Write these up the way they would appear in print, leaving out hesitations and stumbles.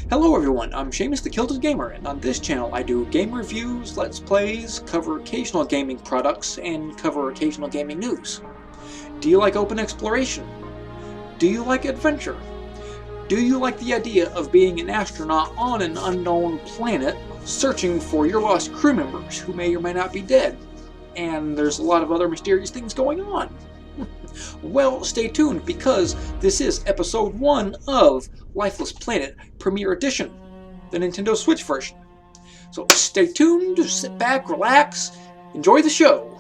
Hello everyone, I'm Seamus the Kilted Gamer, and on this channel I do game reviews, let's plays, cover occasional gaming products, and cover occasional gaming news. Do you like open exploration? Do you like adventure? Do you like the idea of being an astronaut on an unknown planet, searching for your lost crew members who may or may not be dead? And there's a lot of other mysterious things going on. Well, stay tuned, because this is episode 1 of Lifeless Planet Premier Edition, the Nintendo Switch version. So stay tuned, sit back, relax, enjoy the show.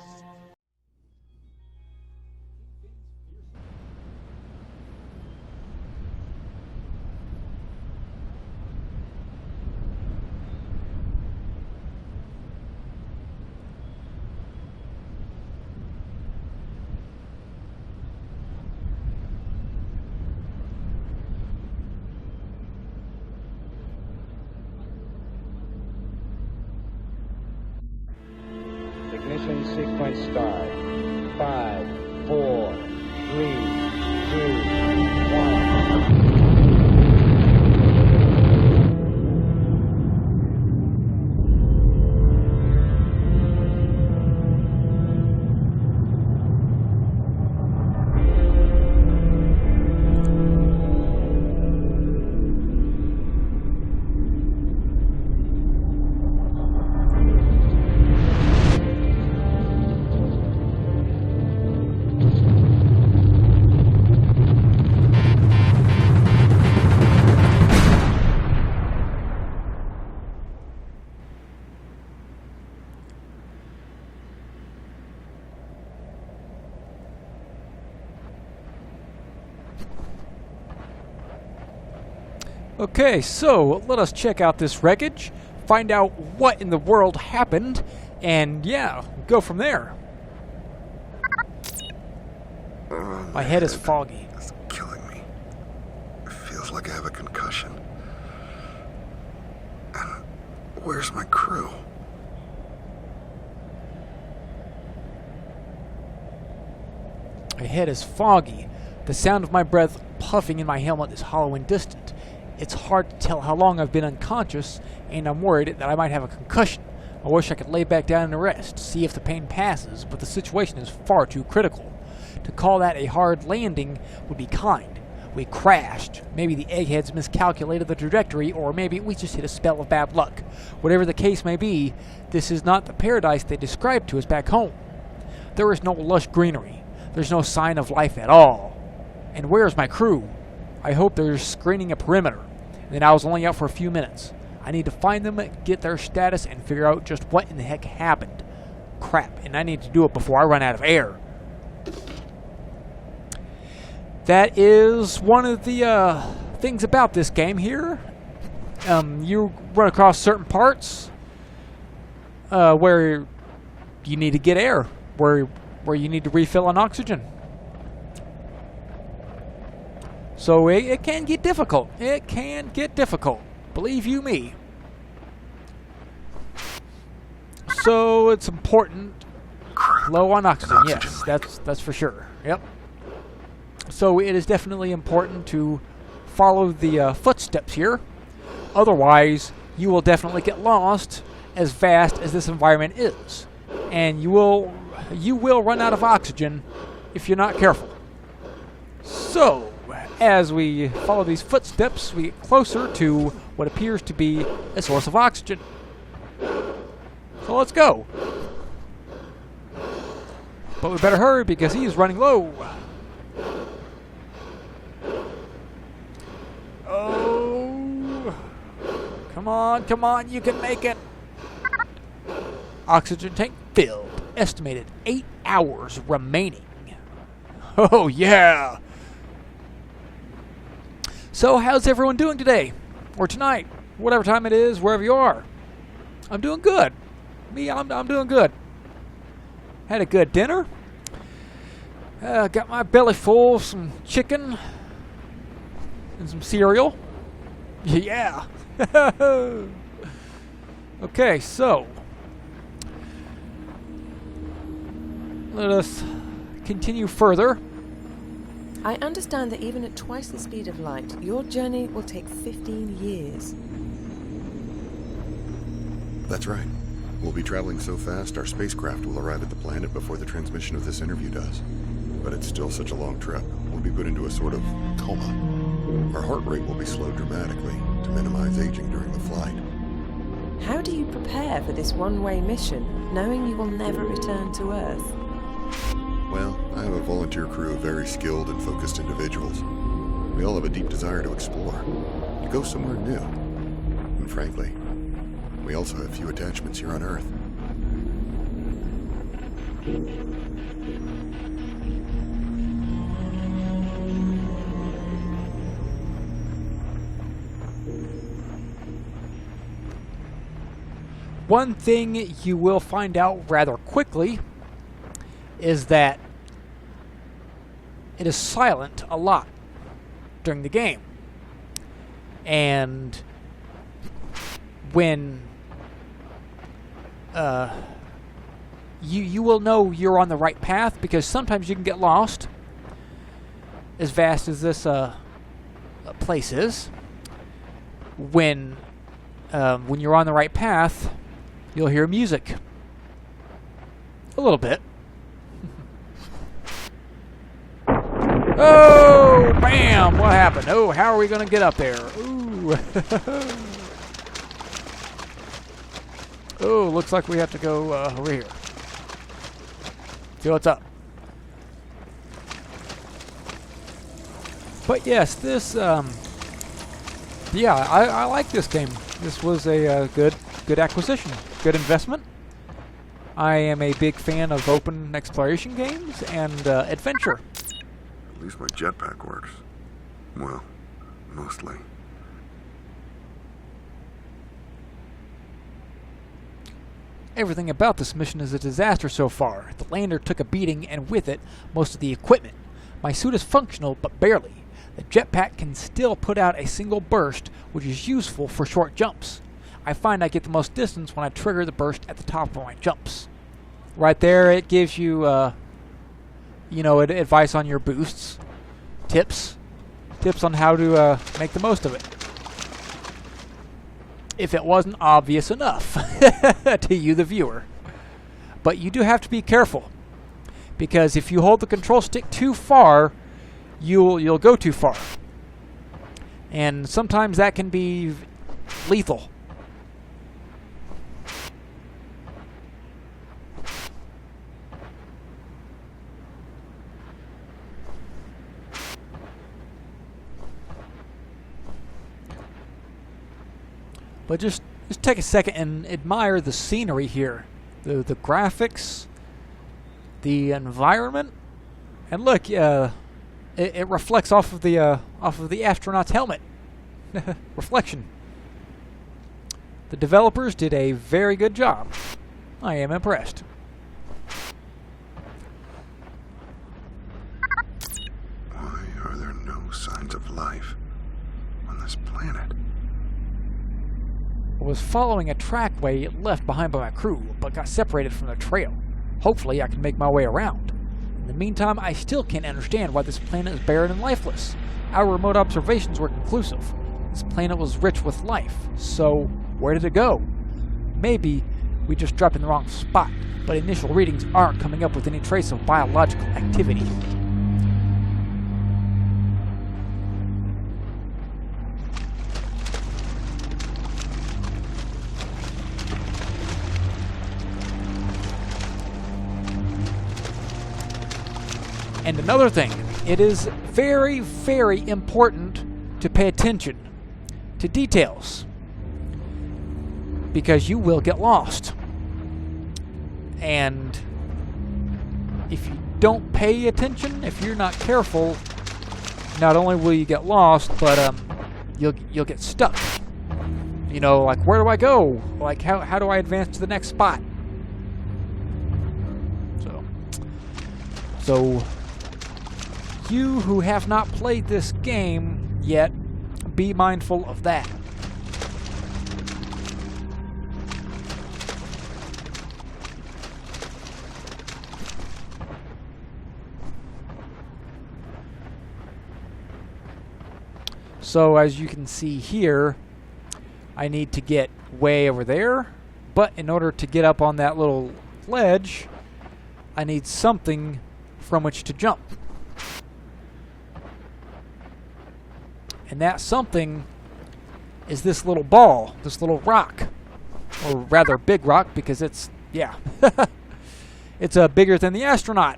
Ignition sequence start. 5, 4, 3, 2, 1. Okay, so let us check out this wreckage, find out what in the world happened, and yeah, go from there. My head is foggy. It's killing me. It feels like I have a concussion. And where's my crew? My head is foggy. The sound of my breath puffing in my helmet is hollow and distant. It's hard to tell how long I've been unconscious, and I'm worried that I might have a concussion. I wish I could lay back down and rest, see if the pain passes, but the situation is far too critical. To call that a hard landing would be kind. We crashed. Maybe the eggheads miscalculated the trajectory, or maybe we just hit a spell of bad luck. Whatever the case may be, this is not the paradise they described to us back home. There is no lush greenery. There's no sign of life at all. And where's my crew? I hope they're screening a perimeter. And I was only out for a few minutes. I need to find them, get their status, and figure out just what in the heck happened. Crap, and I need to do it before I run out of air. That is one of the things about this game here. You run across certain parts where you need to get air, where you need to refill on oxygen. So it can get difficult. It can get difficult. Believe you me. So it's important. Low on oxygen, yes, that's for sure. Yep. So it is definitely important to follow the footsteps here. Otherwise, you will definitely get lost as vast as this environment is, and you will run out of oxygen if you're not careful. So, as we follow these footsteps, we get closer to what appears to be a source of oxygen. So let's go. But we better hurry because he is running low. Oh. Come on, you can make it. Oxygen tank filled. Estimated 8 hours remaining. Oh, yeah. So, how's everyone doing today? Or tonight? Whatever time it is, wherever you are. I'm doing good. I'm doing good. Had a good dinner. Got my belly full of some chicken and some cereal. Yeah. Okay, so let us continue further. I understand that even at twice the speed of light, your journey will take 15 years. That's right. We'll be traveling so fast, our spacecraft will arrive at the planet before the transmission of this interview does. But it's still such a long trip. We'll be put into a sort of coma. Our heart rate will be slowed dramatically to minimize aging during the flight. How do you prepare for this one-way mission, knowing you will never return to Earth? Well, I have a volunteer crew of very skilled and focused individuals. We all have a deep desire to explore, to go somewhere new. And frankly, we also have few attachments here on Earth. One thing you will find out rather quickly is that it is silent a lot during the game. And when you will know you're on the right path, because sometimes you can get lost, as vast as this place is. When you're on the right path, you'll hear music. A little bit. Oh, bam! What happened? Oh, how are we going to get up there? Ooh. Oh, looks like we have to go over here. See what's up. But yes, this, yeah, I like this game. This was a good acquisition, good investment. I am a big fan of open exploration games and adventure. At least my jetpack works. Well, mostly. Everything about this mission is a disaster so far. The lander took a beating, and with it, most of the equipment. My suit is functional, but barely. The jetpack can still put out a single burst, which is useful for short jumps. I find I get the most distance when I trigger the burst at the top of my jumps. Right there, it gives you, advice on your boosts, tips on how to make the most of it. If it wasn't obvious enough to you, the viewer. But you do have to be careful, because if you hold the control stick too far, you'll go too far, and sometimes that can be lethal. But just take a second and admire the scenery here, the graphics, the environment, and look, it reflects off of the astronaut's helmet. Reflection. The developers did a very good job. I am impressed. Why are there no signs of life on this planet? I was following a trackway left behind by my crew, but got separated from the trail. Hopefully I can make my way around. In the meantime, I still can't understand why this planet is barren and lifeless. Our remote observations were conclusive. This planet was rich with life, so where did it go? Maybe we just dropped in the wrong spot, but initial readings aren't coming up with any trace of biological activity. And another thing, it is very, very important to pay attention to details, because you will get lost. And if you don't pay attention, if you're not careful, not only will you get lost, but you'll get stuck. You know, like, where do I go? Like, how do I advance to the next spot? So you who have not played this game yet, be mindful of that. So as you can see here, I need to get way over there, but in order to get up on that little ledge, I need something from which to jump. And that something is this little ball, this little rock. Or rather big rock, because it's, yeah. It's bigger than the astronaut.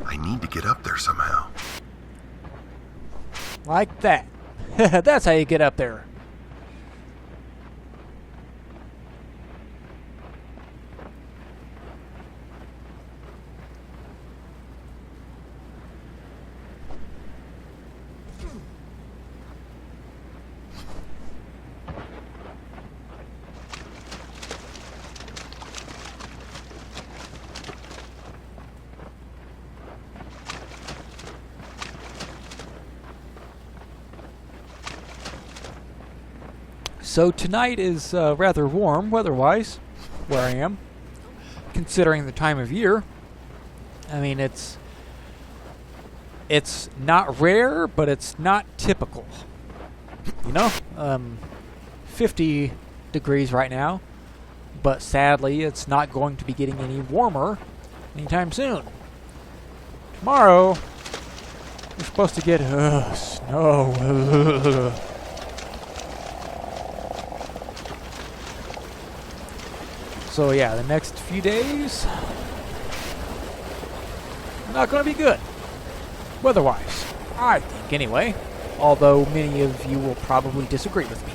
I need to get up there somehow. Like that. That's how you get up there. So tonight is rather warm weather-wise, where I am, considering the time of year. I mean, it's not rare, but it's not typical. You know, 50 degrees right now, but sadly, it's not going to be getting any warmer anytime soon. Tomorrow, we're supposed to get snow. So yeah, the next few days not going to be good, weather-wise, I think anyway, although many of you will probably disagree with me.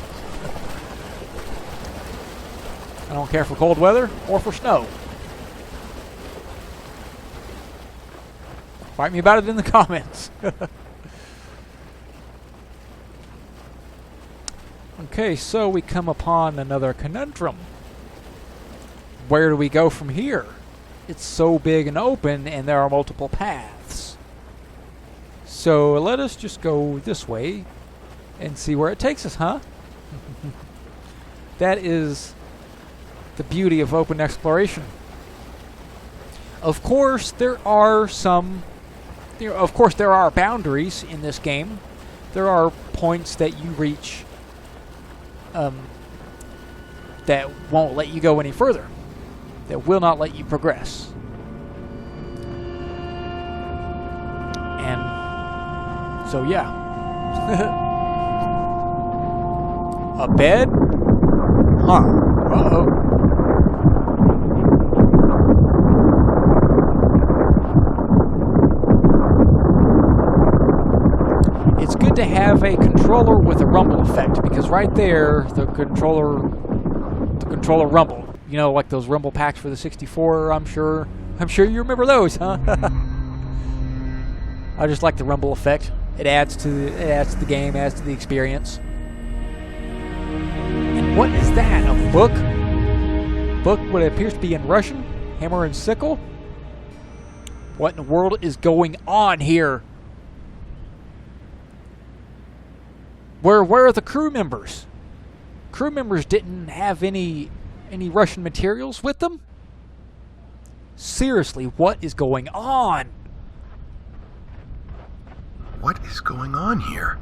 I don't care for cold weather or for snow. Fight me about it in the comments. Okay, so we come upon another conundrum. Where do we go from here? It's so big and open, and there are multiple paths. So let us just go this way and see where it takes us, huh? That is the beauty of open exploration. Of course, there are boundaries in this game. There are points that you reach that won't let you go any further. That will not let you progress. And so yeah. A bed? Huh. Uh-oh. It's good to have a controller with a rumble effect, because right there the controller rumbled. You know, like those rumble packs for the 64, I'm sure you remember those, huh? I just like the rumble effect. It adds to the game, adds to the experience. And what is that? A book? Book what appears to be in Russian? Hammer and sickle? What in the world is going on here? Where are the crew members? Crew members didn't have any Russian materials with them? Seriously, what is going on? What is going on here?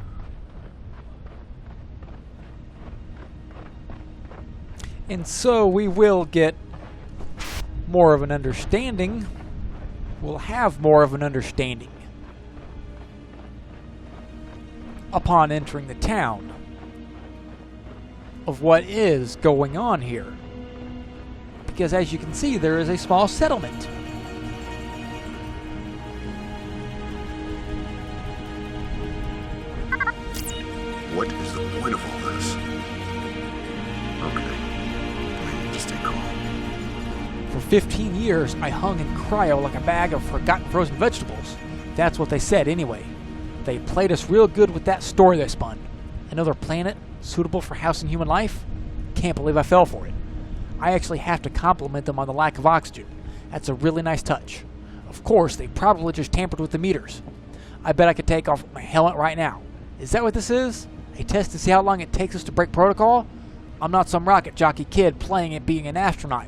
And so we will get more of an understanding. We'll have more of an understanding upon entering the town of what is going on here. Because as you can see, there is a small settlement. What is the point of all this? Okay, I need to stay calm. For 15 years, I hung in cryo like a bag of forgotten frozen vegetables. That's what they said anyway. They played us real good with that story they spun. Another planet suitable for housing human life? Can't believe I fell for it. I actually have to compliment them on the lack of oxygen. That's a really nice touch. Of course, they probably just tampered with the meters. I bet I could take off my helmet right now. Is that what this is? A test to see how long it takes us to break protocol? I'm not some rocket jockey kid playing at being an astronaut.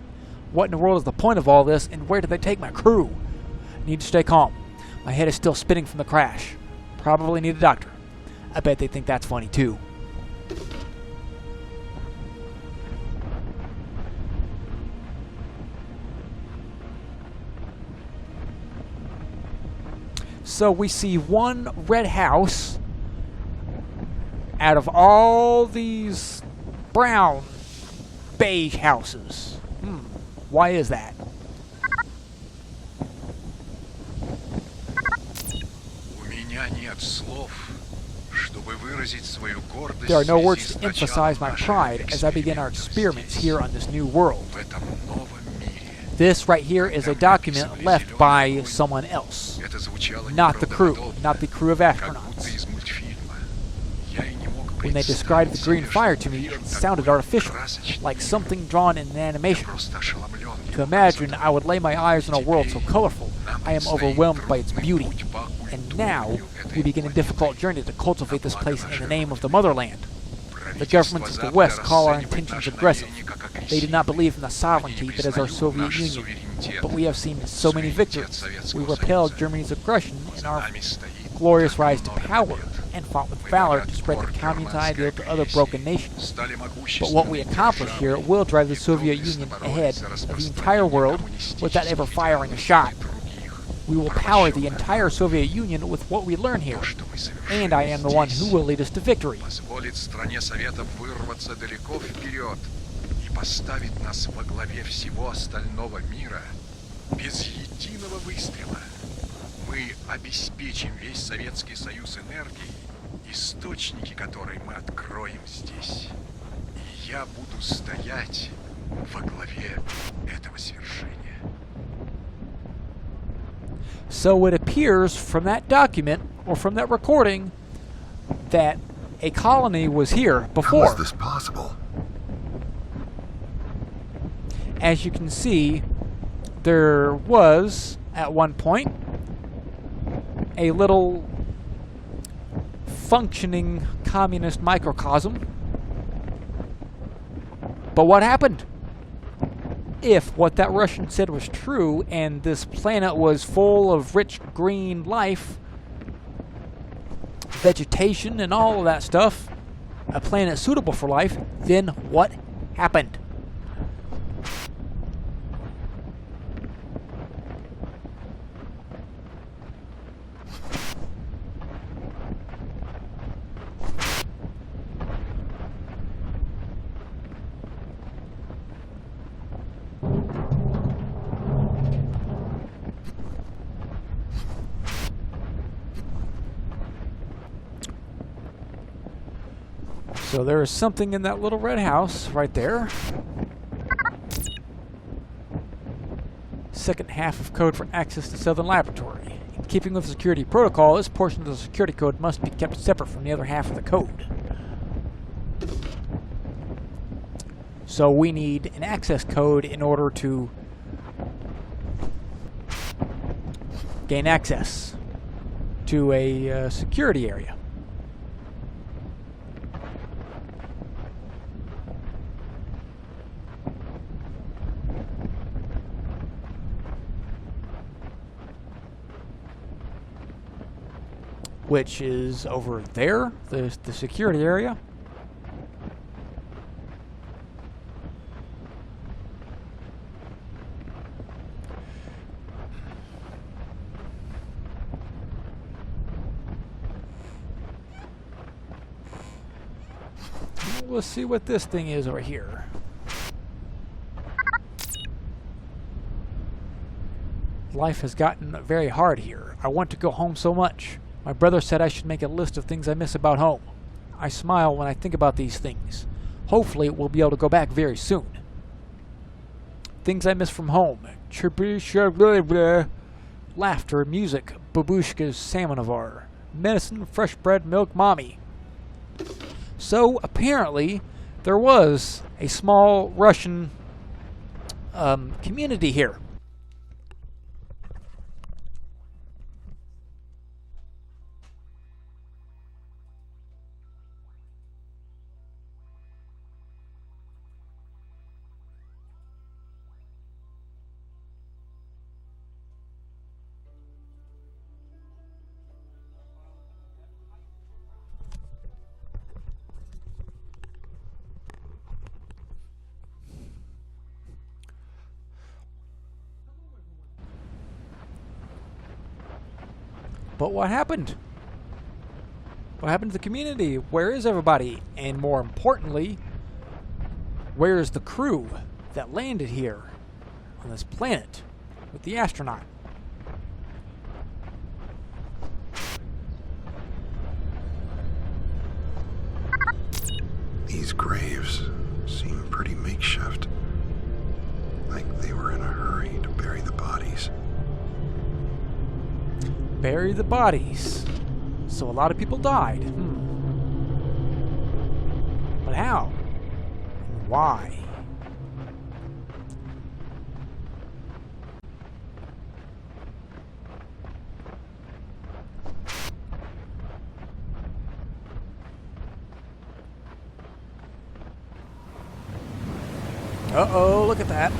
What in the world is the point of all this, and where did they take my crew? Need to stay calm. My head is still spinning from the crash. Probably need a doctor. I bet they think that's funny too. So we see one red house out of all these brown, beige houses. Why is that? There are no words to emphasize my pride as I begin our experiments here on this new world. This right here is a document left by someone else. Not the crew of astronauts. When they described the green fire to me, it sounded artificial, like something drawn in an animation. To imagine I would lay my eyes on a world so colorful, I am overwhelmed by its beauty. And now, we begin a difficult journey to cultivate this place in the name of the motherland. The governments of the West call our intentions aggressive. They do not believe in the sovereignty that is our Soviet Union. But we have seen so many victories. We repelled Germany's aggression in our glorious rise to power, and fought with valor to spread the communist ideal to other broken nations. But what we accomplish here will drive the Soviet Union ahead of the entire world without ever firing a shot. We will power the entire Soviet Union with what we learn here, and I am the one who will lead us to victory. Мы обеспечим весь Советский Союз энергией, источники которой мы откроем здесь. И я буду стоять во главе этого свершения. So it appears from that document, or from that recording, that a colony was here before. How is this possible? As you can see, there was, at one point, a little functioning communist microcosm. But what happened? If what that Russian said was true, and this planet was full of rich green life, vegetation and all of that stuff, a planet suitable for life, then what happened? So there is something in that little red house right there. Second half of code for access to Southern Laboratory. In keeping with the security protocol, this portion of the security code must be kept separate from the other half of the code. So we need an access code in order to gain access to a security area. Which is over there, the security area. Let's see what this thing is over here. Life has gotten very hard here. I want to go home so much. My brother said I should make a list of things I miss about home. I smile when I think about these things. Hopefully we'll be able to go back very soon. Things I miss from home. Laughter, music, babushkas, samovar, medicine, fresh bread, milk, mommy. So apparently, there was a small Russian community here. But what happened? What happened to the community? Where is everybody? And more importantly, where is the crew that landed here on this planet with the astronaut? These graves seem pretty makeshift. Like they were in a hurry to bury the bodies. Bury the bodies. So a lot of people died. But how? And why? Uh-oh, look at that.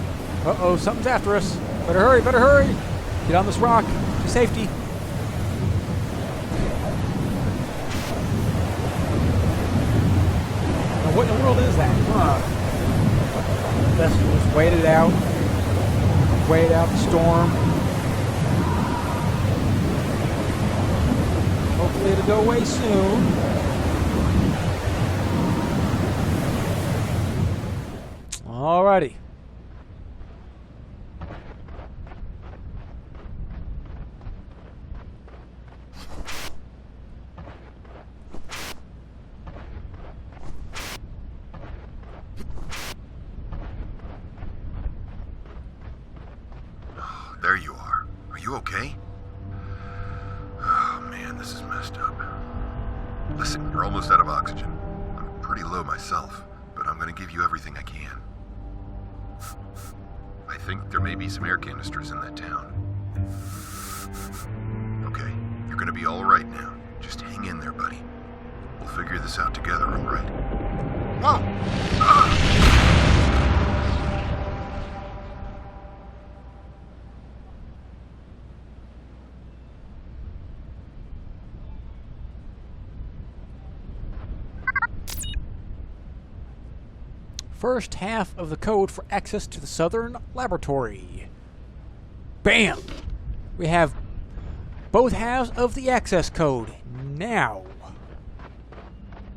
Uh-oh, something's after us. Better hurry, better hurry. Get on this rock to safety. What in the world is that? Let's just wait it out. Wait out the storm. Hopefully it'll go away soon. Alrighty. There you are. Are you okay? Oh man, this is messed up. Listen, you're almost out of oxygen. I'm pretty low myself, but I'm gonna give you everything I can. I think there may be some air canisters in that town. Okay, you're gonna be all right now. Just hang in there, buddy. We'll figure this out together, all right? Whoa! First half of the code for access to the Southern Laboratory. Bam! We have both halves of the access code. Now,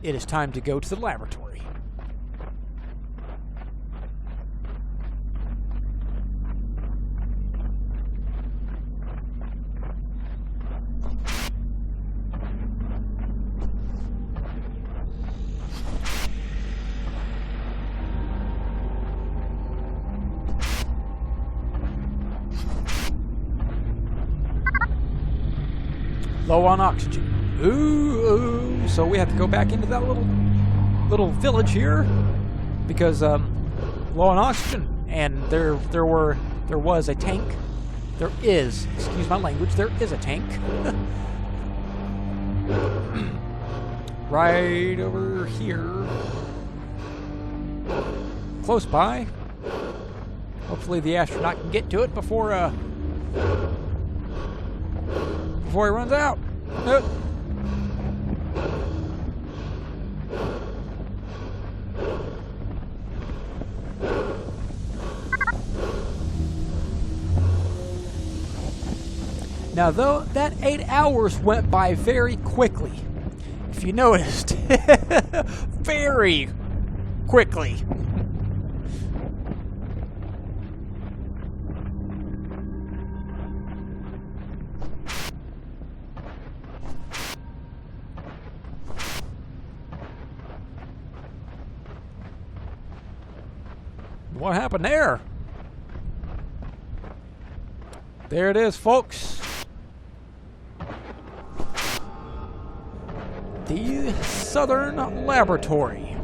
it is time to go to the laboratory. Low on oxygen. Ooh, so we have to go back into that little village here because low on oxygen, and there was a tank. There is, excuse my language, there is a tank right over here, close by. Hopefully the astronaut can get to it before he runs out. Now, though, that 8 hours went by very quickly. If you noticed. Very quickly. What happened there? There it is, folks. the Southern Laboratory.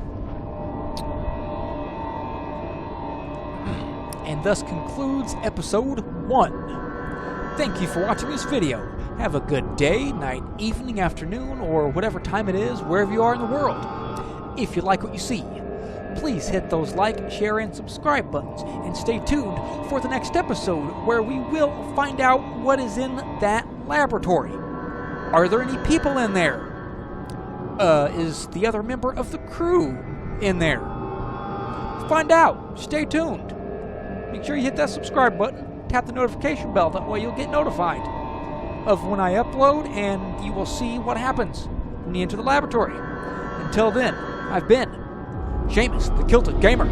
And thus concludes episode 1. Thank you for watching this video. Have a good day, night, evening, afternoon, or whatever time it is, wherever you are in the world. If you like what you see, please hit those like, share, and subscribe buttons, and stay tuned for the next episode where we will find out what is in that laboratory. Are there any people in there? Is the other member of the crew in there? Find out. Stay tuned. Make sure you hit that subscribe button, tap the notification bell, that way you'll get notified of when I upload, and you will see what happens when you enter the laboratory. Until then, I've been Seamus, the Kilted Gamer.